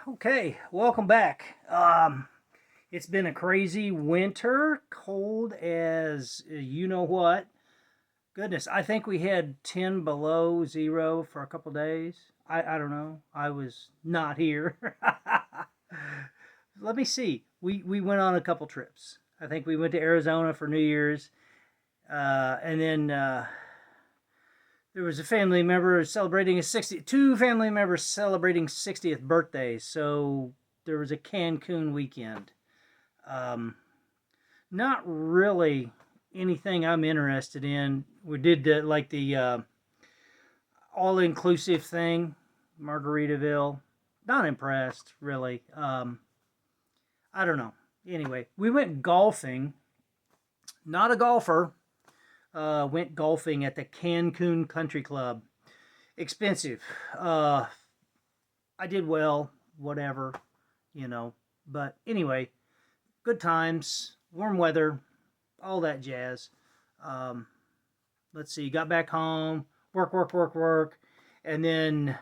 Okay, welcome back. It's been a crazy winter, cold as you know what. Goodness, I think we had 10 below zero for a couple days. I don't know. I was not here. Let me see. We went on a couple trips. I think we went to Arizona for New Year's, and then there was a family member celebrating his 60. Two family members celebrating 60th birthdays. So there was a Cancun weekend. Um, Not really anything I'm interested in. We did the all inclusive thing, Margaritaville. Not impressed, really. I don't know. Anyway, we went golfing. Not a golfer. Went golfing at the Cancun Country Club. Expensive. I did well, whatever, you know. But anyway, good times, warm weather, all that jazz. Um, let's see, got back home, work, and then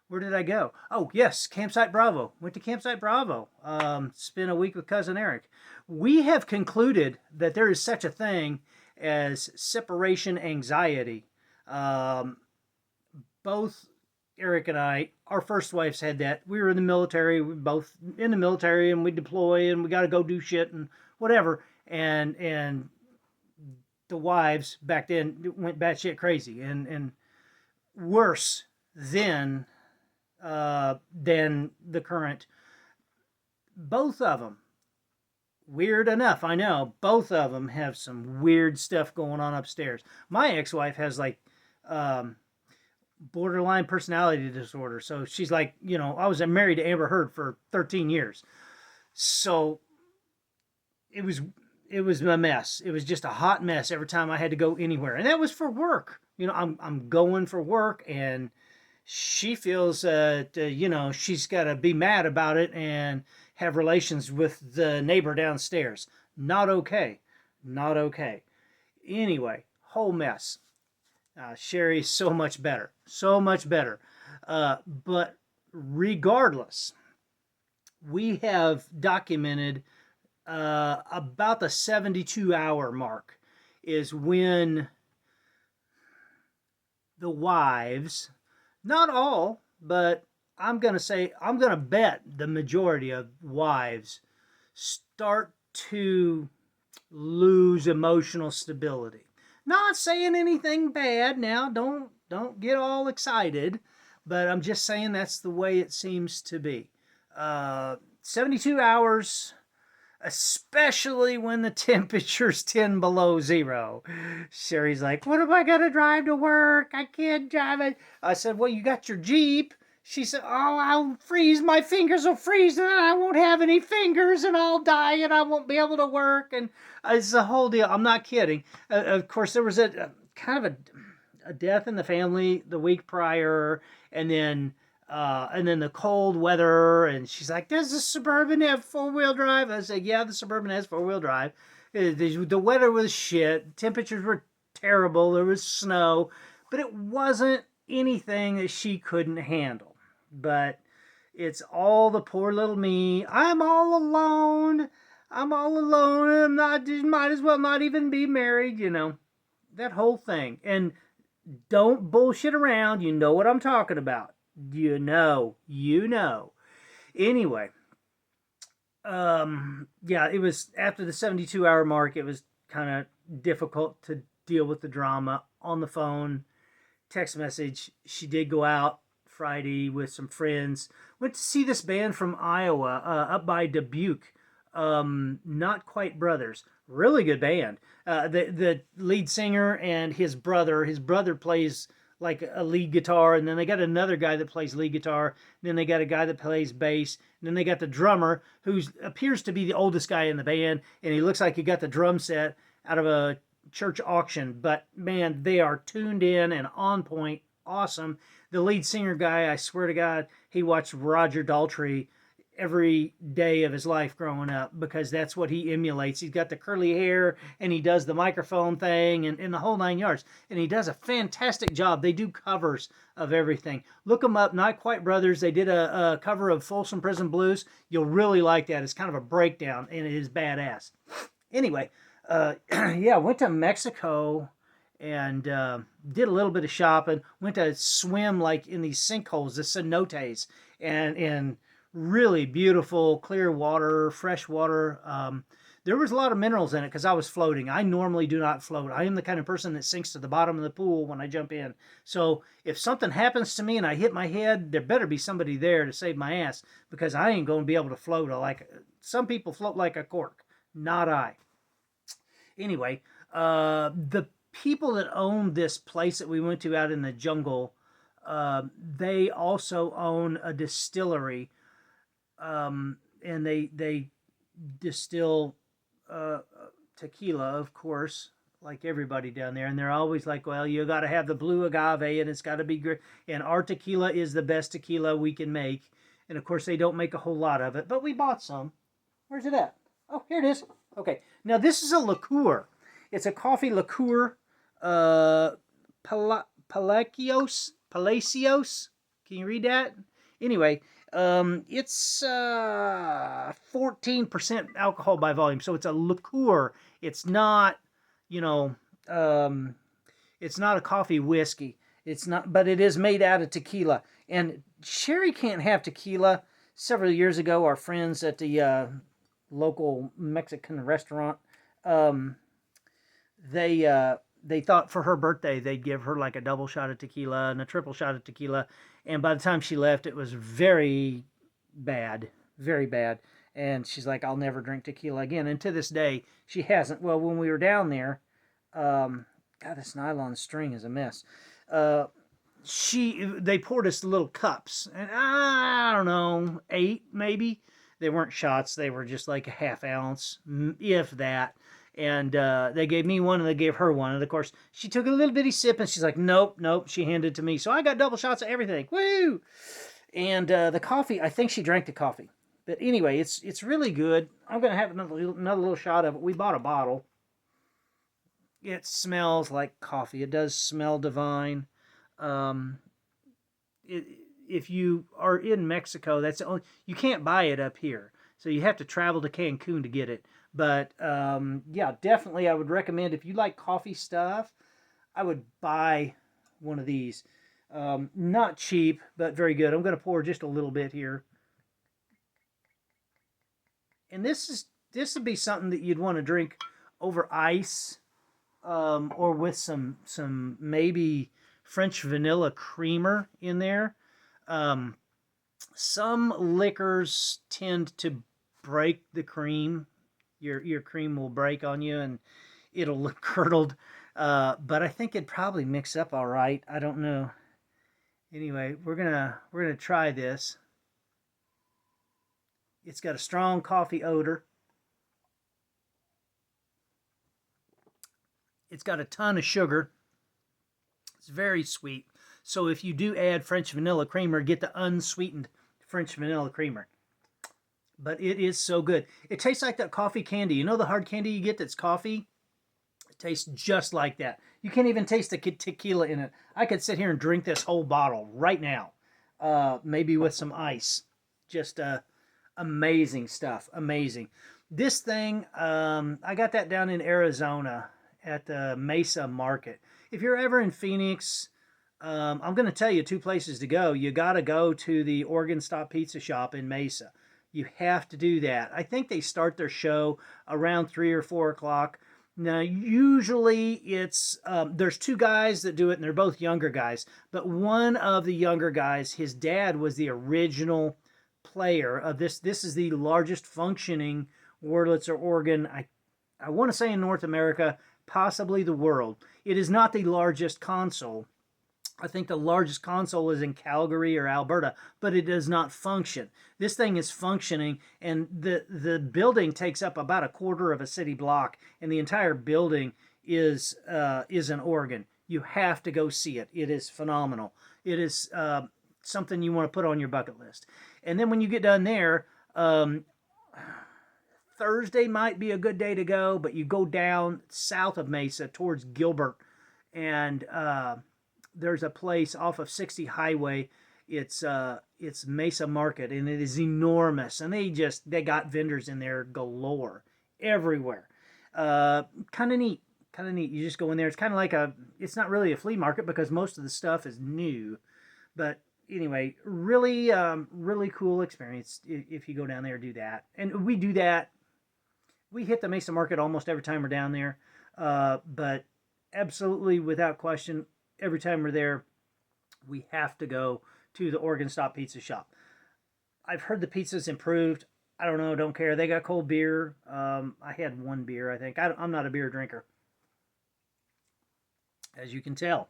where did I go? Oh, yes, Campsite Bravo. Went to Campsite Bravo. Spent a week with cousin Eric. We have concluded that there is such a thing as separation anxiety. Um, Both Eric and I, our first wives had that. We were in the military, we both in the military, and we deploy and we got to go do shit and whatever. And the wives back then went batshit crazy and worse than the current. Both of them, weird enough, I know. Both of them have some weird stuff going on upstairs. My ex-wife has um, borderline personality disorder. So she's like, I was married to Amber Heard for 13 years. So it was it was a mess. It was just a hot mess every time I had to go anywhere. And that was for work. I'm going for work and she feels that she's got to be mad about it and have relations with the neighbor downstairs. Not okay. Not okay. Anyway, whole mess. Sherry's so much better, so much better. But regardless, we have documented about the 72-hour mark is when the wives, not all, but I'm going to bet the majority of wives start to lose emotional stability. Not saying anything bad now. Don't get all excited, but I'm just saying that's the way it seems to be. 72 hours, especially when the temperature's 10 below zero. Sherry's like, "What am I gonna drive to work? I can't drive it." I said, "Well, you got your Jeep." She said, "Oh, I'll freeze. My fingers will freeze, and I won't have any fingers, and I'll die, and I won't be able to work." And it's a whole deal. I'm not kidding. Of course, there was a kind of a death in the family the week prior, and then the cold weather. And she's like, "Does the Suburban have 4-wheel drive?" I said, "Yeah, the Suburban has 4-wheel drive." The weather was shit. Temperatures were terrible. There was snow, but it wasn't anything that she couldn't handle. But it's all the poor little me. I'm all alone. I'm all alone. I'm not. Might as well not even be married. That whole thing. And don't bullshit around. You know what I'm talking about. You know. Anyway, yeah, it was after the 72-hour mark. It was kind of difficult to deal with the drama on the phone, text message. She did go out Friday with some friends. Went to see this band from Iowa, up by Dubuque. Not Quite Brothers. Really good band. The lead singer and his brother. His brother plays like a lead guitar, and then they got another guy that plays lead guitar, and then they got a guy that plays bass, and then they got the drummer who appears to be the oldest guy in the band, and he looks like he got the drum set out of a church auction. But man, they are tuned in and on point. Awesome. The lead singer guy, I swear to God, he watched Roger Daltrey every day of his life growing up because that's what he emulates. He's got the curly hair and he does the microphone thing and the whole 9 yards. And he does a fantastic job. They do covers of everything. Look them up, Not Quite Brothers. They did a cover of Folsom Prison Blues. You'll really like that. It's kind of a breakdown and it is badass. Anyway, yeah, went to Mexico and did a little bit of shopping. Went to swim like in these sinkholes, the cenotes, and really beautiful, clear water, fresh water. There was a lot of minerals in it because I was floating. I normally do not float. I am the kind of person that sinks to the bottom of the pool when I jump in. So if something happens to me and I hit my head, there better be somebody there to save my ass because I ain't going to be able to float like some people float like a cork. Not I. Anyway, the people that own this place that we went to out in the jungle, they also own a distillery, and they distill tequila, of course, like everybody down there. And they're always like, well, you got to have the blue agave, and it's got to be great. And our tequila is the best tequila we can make. And of course, they don't make a whole lot of it, but we bought some. Where's it at? Oh, here it is. Okay, now this is a liqueur. It's a coffee liqueur. Palacios. Can you read that? Anyway, it's 14% alcohol by volume, so it's a liqueur. It's not, it's not a coffee whiskey. It's not, but it is made out of tequila. And Sherry can't have tequila. Several years ago, our friends at the local Mexican restaurant, they thought for her birthday they'd give her like a double shot of tequila and a triple shot of tequila, and by the time she left it was very bad, very bad. And she's like, I'll never drink tequila again. And to this day she hasn't. Well, when we were down there, God, this nylon string is a mess. They poured us little cups, and I don't know, 8 maybe. They weren't shots, they were just like a half ounce, if that. And they gave me one and they gave her one. And of course, she took a little bitty sip and she's like, nope. She handed it to me. So I got double shots of everything. Woo! And the coffee, I think she drank the coffee. But anyway, it's really good. I'm going to have another little shot of it. We bought a bottle. It smells like coffee. It does smell divine. If you are in Mexico, that's the only, you can't buy it up here. So you have to travel to Cancun to get it. But yeah, definitely I would recommend, if you like coffee stuff, I would buy one of these. Not cheap, but very good. I'm going to pour just a little bit here. And this would be something that you'd want to drink over ice, or with some maybe French vanilla creamer in there. Some liquors tend to break the cream. Your cream will break on you and it'll look curdled. But I think it'd probably mix up all right. I don't know. Anyway, we're gonna try this. It's got a strong coffee odor. It's got a ton of sugar. It's very sweet. So if you do add French vanilla creamer, get the unsweetened French vanilla creamer. But it is so good. It tastes like that coffee candy. You know the hard candy you get that's coffee? It tastes just like that. You can't even taste the tequila in it. I could sit here and drink this whole bottle right now. Maybe with some ice. Just amazing stuff. Amazing. This thing, I got that down in Arizona at the Mesa Market. If you're ever in Phoenix, I'm going to tell you 2 places to go. You got to go to the Oregon Stop Pizza Shop in Mesa. You have to do that. I think they start their show around 3 or 4 o'clock. Now, usually it's, there's 2 guys that do it, and they're both younger guys. But one of the younger guys, his dad was the original player of this. This is the largest functioning Wurlitzer organ, I want to say in North America, possibly the world. It is not the largest console. I think the largest console is in Calgary or Alberta, but it does not function. This thing is functioning, and the building takes up about a quarter of a city block, and the entire building is an organ. You have to go see it. It is phenomenal. It is something you want to put on your bucket list. And then when you get done there, Um, Thursday might be a good day to go, but you go down south of Mesa towards Gilbert, and there's a place off of 60 Highway. It's Mesa Market, and it is enormous, and they got vendors in there galore, everywhere. Kind of neat, kind of neat. You just go in there. It's kind of like it's not really a flea market because most of the stuff is new, but anyway, really, really cool experience if you go down there and do that. And we do that. We hit the Mesa Market almost every time we're down there, but absolutely without question, every time we're there, we have to go to the Oregon Stop Pizza Shop. I've heard the pizza's improved. I don't know, don't care. They got cold beer. I had one beer, I think. I'm not a beer drinker, as you can tell.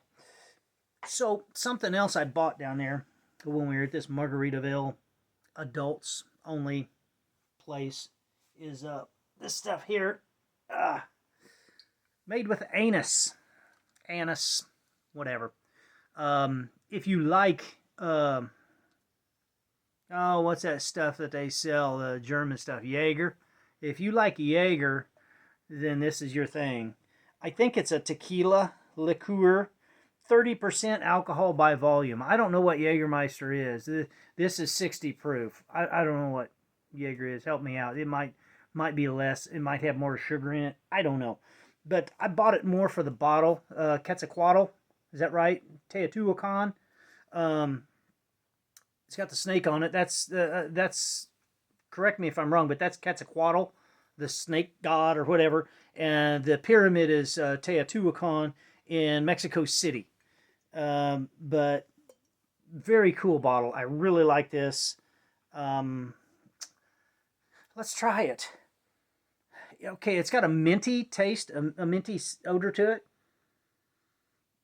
So something else I bought down there when we were at this Margaritaville adults only place is this stuff here, made with anise, whatever. If you like, what's that stuff that they sell, the German stuff, Jaeger. If you like Jaeger, then this is your thing. I think it's a tequila liqueur, 30% alcohol by volume. I don't know what Jägermeister is. This is 60 proof. I don't know what Jaeger is. Help me out. It might be less. It might have more sugar in it. I don't know. But I bought it more for the bottle. Quetzalcoatl. Is that right? Teotihuacan. It's got the snake on it. That's correct me if I'm wrong, but that's Quetzalcoatl, the snake god or whatever. And the pyramid is Teotihuacan in Mexico City. But very cool bottle. I really like this. Let's try it. Okay, it's got a minty taste, a minty odor to it.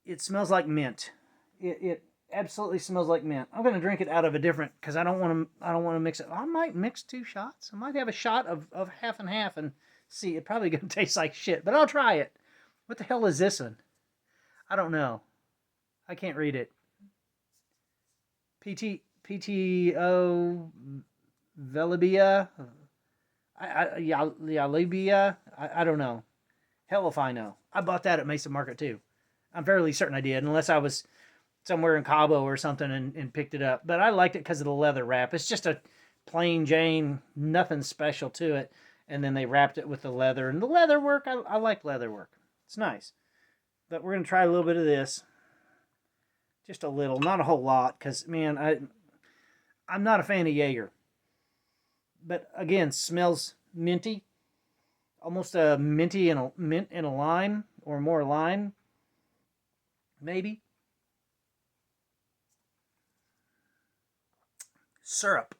It smells like mint. It absolutely smells like mint. I'm gonna drink it out of a different because I don't want to mix it. I might mix 2 shots. I might have a shot of half and half and see. It probably gonna taste like shit, but I'll try it. What the hell is this one? I don't know. I can't read it. PTO Velibia. Yalibia. I don't know. Hell if I know. I bought that at Mesa Market too. I'm fairly certain I did, unless I was somewhere in Cabo or something and picked it up. But I liked it because of the leather wrap. It's just a plain Jane, nothing special to it. And then they wrapped it with the leather. And the leather work, I like leather work. It's nice. But we're going to try a little bit of this. Just a little, not a whole lot. Because, man, I'm not a fan of Jaeger. But, again, smells minty. Almost a minty and a mint and a lime. Or more lime. Maybe. Syrup.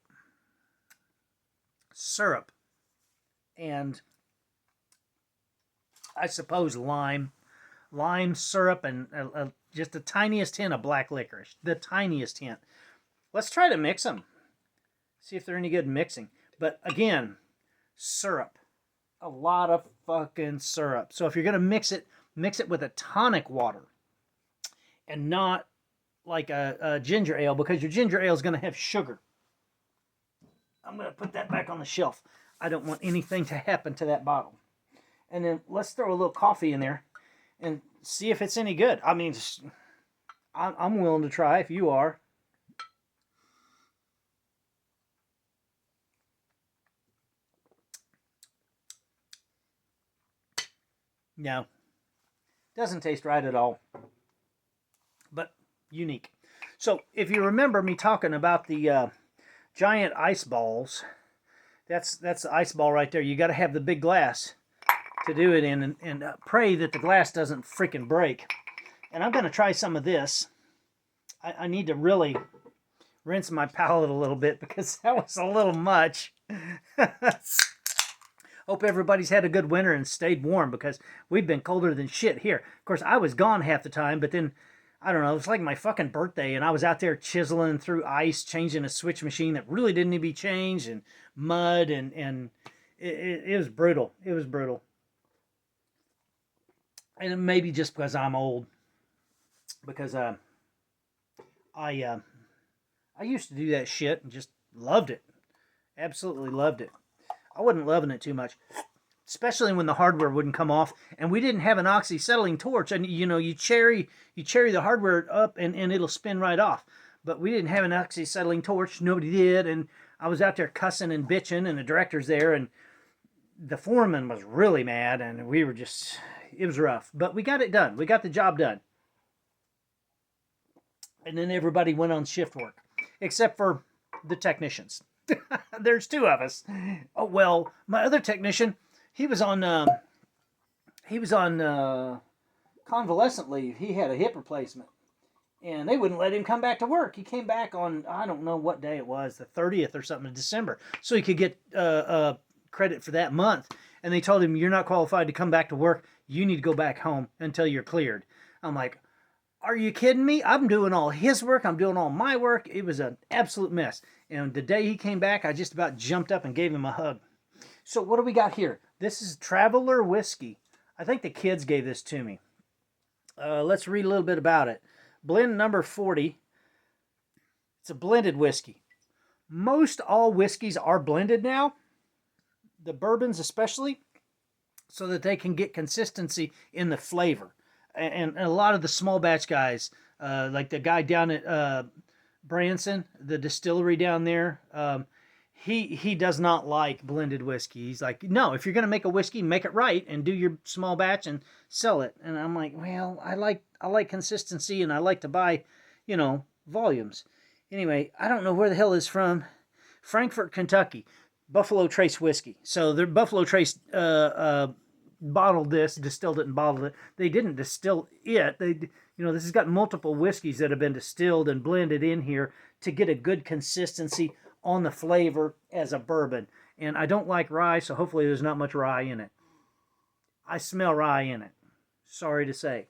And I suppose lime syrup, and just the tiniest hint of black licorice. The tiniest hint. Let's try to mix them. See if they're any good mixing. But again, syrup. A lot of fucking syrup. So if you're going to mix it with a tonic water. And not like a ginger ale, because your ginger ale is going to have sugar. I'm going to put that back on the shelf. I don't want anything to happen to that bottle. And then let's throw a little coffee in there and see if it's any good. I mean, I'm willing to try if you are. No. Doesn't taste right at all. But unique. So if you remember me talking about the giant ice balls, that's the ice ball right there. You got to have the big glass to do it in, and pray that the glass doesn't freaking break. And I'm going to try some of this. I need to really rinse my palate a little bit because that was a little much. Hope everybody's had a good winter and stayed warm because we've been colder than shit here. Of course, I was gone half the time, but then, I don't know, it was like my fucking birthday, and I was out there chiseling through ice, changing a switch machine that really didn't need to be changed, and mud, and it was brutal. It was brutal. And it may be just because I'm old, because I used to do that shit and just loved it. Absolutely loved it. I wasn't loving it too much, especially when the hardware wouldn't come off, and we didn't have an oxyacetylene torch. And you cherry the hardware up, and it'll spin right off. But we didn't have an oxyacetylene torch. Nobody did, and I was out there cussing and bitching, and the director's there, and the foreman was really mad, and we were just, it was rough. But we got it done. We got the job done. And then everybody went on shift work, except for the technicians. There's two of us. Oh well, my other technician, he was on convalescent leave. He had a hip replacement, and they wouldn't let him come back to work. He came back on, I don't know what day it was, the 30th or something of December, so he could get credit for that month. And they told him, "You're not qualified to come back to work. You need to go back home until you're cleared." I'm like, are you kidding me? I'm doing all his work. I'm doing all my work. It was an absolute mess. And the day he came back, I just about jumped up and gave him a hug. So what do we got here? This is Traveler Whiskey. I think the kids gave this to me. Let's read a little bit about it. Blend number 40. It's a blended whiskey. Most all whiskeys are blended now, the bourbons especially, so that they can get consistency in the flavor. And a lot of the small batch guys, like the guy down at Branson, the distillery down there, he does not like blended whiskey. He's like, no, if you're going to make a whiskey, make it right and do your small batch and sell it. And I'm like, well, I like consistency, and I like to buy, volumes. Anyway, I don't know where the hell it's from. Frankfort, Kentucky. Buffalo Trace whiskey. So their Buffalo Trace bottled this, distilled it and bottled it. They didn't distill it. This has got multiple whiskeys that have been distilled and blended in here to get a good consistency on the flavor as a bourbon. And I don't like rye, so hopefully there's not much rye in it. I smell rye in it. Sorry to say.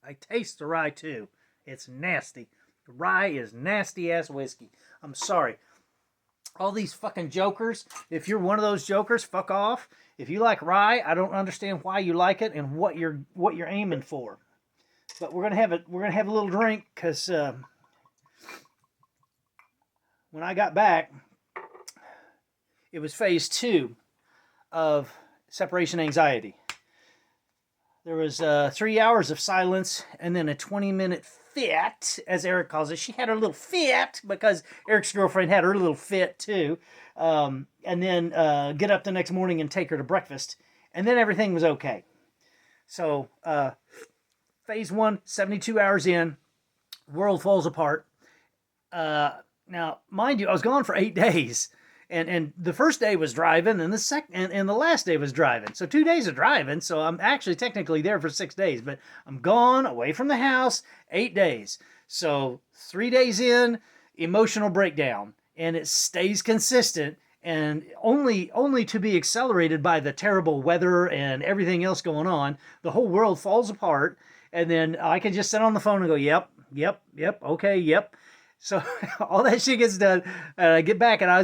I taste the rye too. It's nasty. Rye is nasty ass whiskey. I'm sorry. All these fucking jokers, if you're one of those jokers, fuck off. If you like rye, I don't understand why you like it and what you're aiming for. But we're gonna have a little drink, because when I got back, it was phase 2 of separation anxiety. There was 3 hours of silence, and then a 20-minute fit, as Eric calls it. She had her little fit, because Eric's girlfriend had her little fit too. And then get up the next morning and take her to breakfast. And then everything was okay. So phase 1, 72 hours in, world falls apart. Now, mind you, I was gone for 8 days. And the first day was driving, and the second and the last day was driving. So 2 days of driving. So I'm actually technically there for 6 days, but I'm gone away from the house 8 days. So 3 days in, emotional breakdown, and it stays consistent, and only to be accelerated by the terrible weather and everything else going on. The whole world falls apart, and then I can just sit on the phone and go, yep, okay, yep. So all that shit gets done, and I get back, and I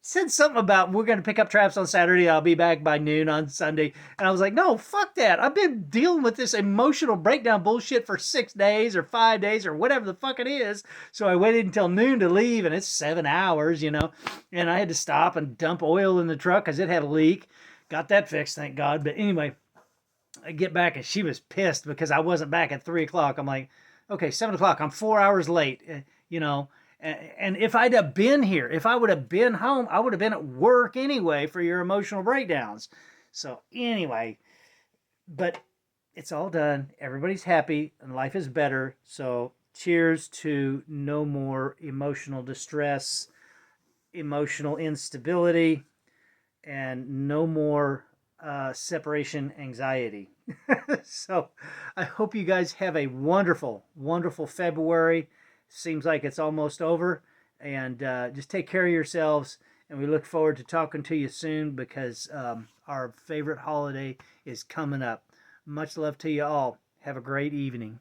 said something about we're going to pick up traps on Saturday. I'll be back by noon on Sunday. And I was like, no, fuck that. I've been dealing with this emotional breakdown bullshit for 6 days or 5 days or whatever the fuck it is. So I waited until noon to leave, and it's 7 hours, and I had to stop and dump oil in the truck because it had a leak. Got that fixed, thank God. But anyway, I get back, and she was pissed because I wasn't back at 3 o'clock. I'm like, okay, 7 o'clock. I'm 4 hours late, And if I'd have been here, if I would have been home, I would have been at work anyway for your emotional breakdowns. So anyway, but it's all done. Everybody's happy and life is better. So cheers to no more emotional distress, emotional instability, and no more separation anxiety. So I hope you guys have a wonderful, wonderful February. Seems like it's almost over. And just take care of yourselves. And we look forward to talking to you soon, because our favorite holiday is coming up. Much love to you all. Have a great evening.